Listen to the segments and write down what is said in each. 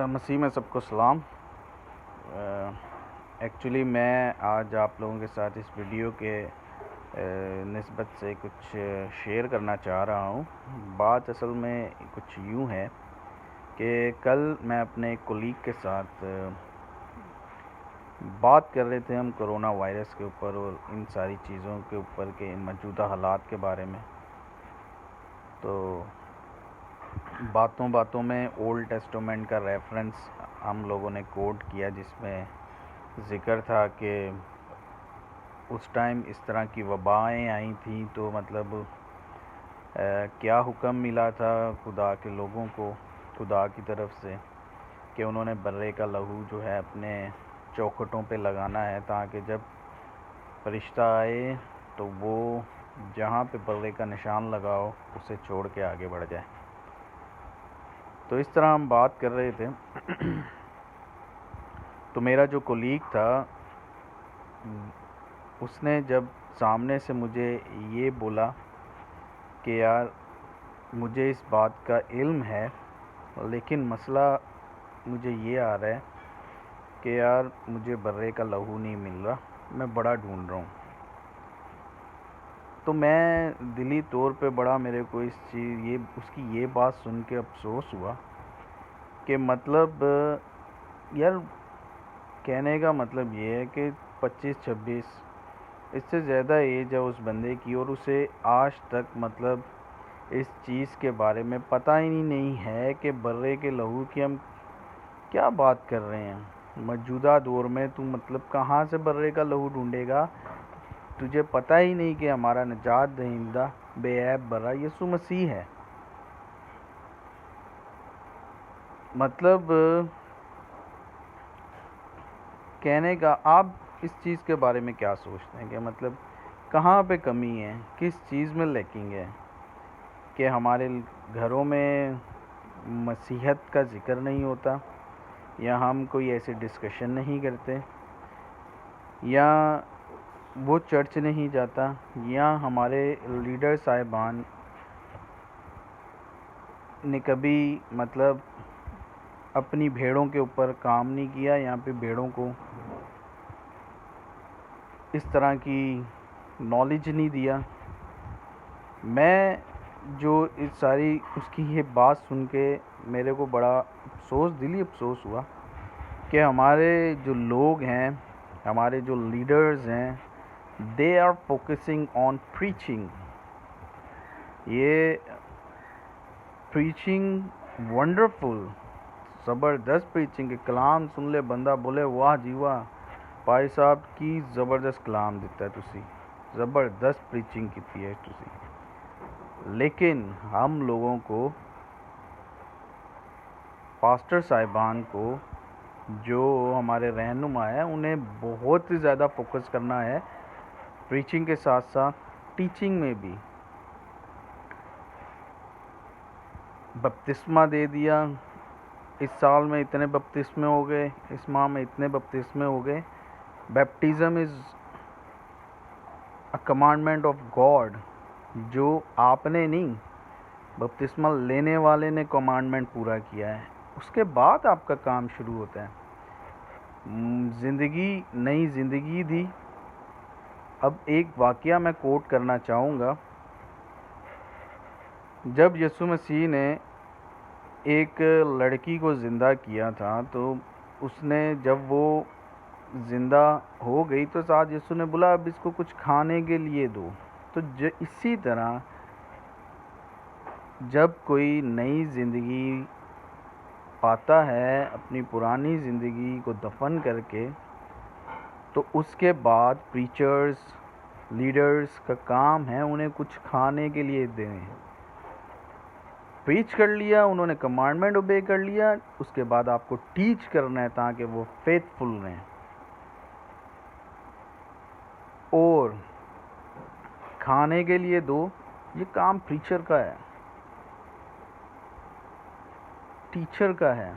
مسیح میں سب کو سلام۔ ایکچولی میں آج آپ لوگوں کے ساتھ اس ویڈیو کے نسبت سے کچھ شیئر کرنا چاہ رہا ہوں۔ بات اصل میں کچھ یوں ہے کہ کل میں اپنے ایک کولیگ کے ساتھ بات کر رہے تھے ہم کرونا وائرس کے اوپر اور ان ساری چیزوں کے اوپر کے موجودہ حالات کے بارے میں۔ تو باتوں میں اولڈ ٹیسٹومنٹ کا ریفرنس ہم لوگوں نے کوٹ کیا، جس میں ذکر تھا کہ اس ٹائم اس طرح کی وبائیں آئی تھیں تو مطلب کیا حکم ملا تھا خدا کے لوگوں کو، خدا کی طرف سے، کہ انہوں نے برے کا لہو جو ہے اپنے چوکھٹوں پہ لگانا ہے تاکہ جب فرشتہ آئے تو وہ جہاں پہ برے کا نشان لگاؤ اسے چھوڑ کے آگے بڑھ جائے۔ تو اس طرح ہم بات کر رہے تھے۔ تو میرا جو کولیگ تھا اس نے جب سامنے سے مجھے یہ بولا کہ یار مجھے اس بات کا علم ہے لیکن مسئلہ مجھے یہ آ رہا ہے کہ یار مجھے برے کا لہو نہیں مل رہا، میں بڑا ڈھونڈ رہا ہوں۔ تو میں دلی طور پہ بڑا میرے کو اس کی یہ بات سن کے افسوس ہوا کہ مطلب یار کہنے کا مطلب یہ ہے کہ 25-26 اس سے زیادہ ایج ہے اس بندے کی، اور اسے آج تک مطلب اس چیز کے بارے میں پتہ ہی نہیں ہے کہ برے کے لہو کی ہم کیا بات کر رہے ہیں۔ موجودہ دور میں تو مطلب کہاں سے برے کا لہو ڈھونڈے گا؟ تجھے پتہ ہی نہیں کہ ہمارا نجات دہندہ بے عیب برا یسوع مسیح ہے۔ مطلب کہنے کا آپ اس چیز کے بارے میں کیا سوچتے ہیں کہ مطلب کہاں پہ کمی ہے، کس چیز میں لیکنگ ہے کہ ہمارے گھروں میں مسیحیت کا ذکر نہیں ہوتا، یا ہم کوئی ایسے ڈسکشن نہیں کرتے، یا وہ چرچ نہیں جاتا، یا ہمارے لیڈر صاحبان نے کبھی مطلب اپنی بھیڑوں کے اوپر کام نہیں کیا، یہاں پہ بھیڑوں کو اس طرح کی نالج نہیں دیا۔ میں جو اس کی یہ بات سن کے میرے کو بڑا دلی افسوس ہوا کہ ہمارے جو لوگ ہیں، ہمارے جو لیڈرز ہیں، they are focusing on preaching. یہ پریچنگ ونڈرفل، زبردست پریچنگ کے کلام سن لے بندہ بولے واہ جی واہ بھائی صاحب کی زبردست کلام دیتا ہے، تسی زبردست پریچنگ کی ہے تسی۔ لیکن ہم لوگوں کو، پاسٹر صاحبان کو، جو ہمارے رہنما ہیں، انہیں بہت ہی زیادہ فوکس کرنا ہے پریچنگ کے ساتھ ساتھ ٹیچنگ میں بھی۔ بپتسمہ دے دیا، اس سال میں اتنے بپتسمے ہو گئے، اس ماہ میں اتنے بپتسمے ہو گئے۔ Baptism is a commandment of God, جو آپ نے نہیں، بپتسمہ لینے والے نے کمانڈمنٹ پورا کیا ہے، اس کے بعد آپ کا کام شروع ہوتا ہے۔ نئی زندگی دی۔ اب ایک واقعہ میں کوٹ کرنا چاہوں گا۔ جب یسوع مسیح نے ایک لڑکی کو زندہ کیا تھا تو اس نے جب وہ زندہ ہو گئی تو ساتھ یسوع نے بولا اب اس کو کچھ کھانے کے لیے دو۔ تو اسی طرح جب کوئی نئی زندگی پاتا ہے اپنی پرانی زندگی کو دفن کر کے، تو اس کے بعد پریچرز، لیڈرز کا کام ہے انہیں کچھ کھانے کے لیے دیں۔ پریچ کر لیا انہوں نے، کمانڈمنٹ اوبے کر لیا، اس کے بعد آپ کو ٹیچ کرنا ہے تاکہ وہ فیتھ فل رہیں۔ اور کھانے کے لیے دو، یہ کام پریچر کا ہے، ٹیچر کا ہے۔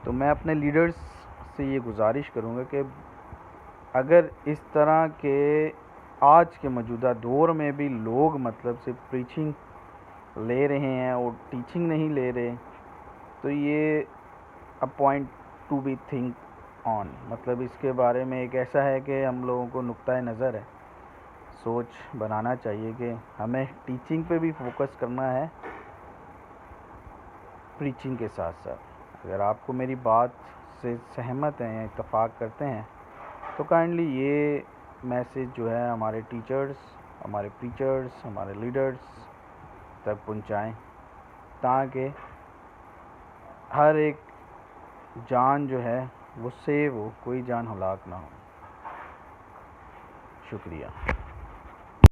تو میں اپنے لیڈرز سے یہ گزارش کروں گا کہ اگر اس طرح کے آج کے موجودہ دور میں بھی لوگ مطلب صرف پریچنگ لے رہے ہیں اور ٹیچنگ نہیں لے رہے، تو تو یہ a point to be think on، مطلب اس کے بارے میں ایک ایسا ہے کہ ہم لوگوں کو نقطۂ نظر ہے، سوچ بنانا چاہیے کہ ہمیں ٹیچنگ پہ بھی فوکس کرنا ہے پریچنگ کے ساتھ ساتھ۔ اگر آپ کو میری بات سے سہمت ہیں یا اتفاق کرتے ہیں تو کائنڈلی یہ میسیج جو ہے ہمارے ٹیچرز، ہمارے پریچرز، ہمارے لیڈرز تک پہنچائیں، تاکہ ہر ایک جان جو ہے وہ سیو ہو، کوئی جان ہلاک نہ ہو۔ شکریہ۔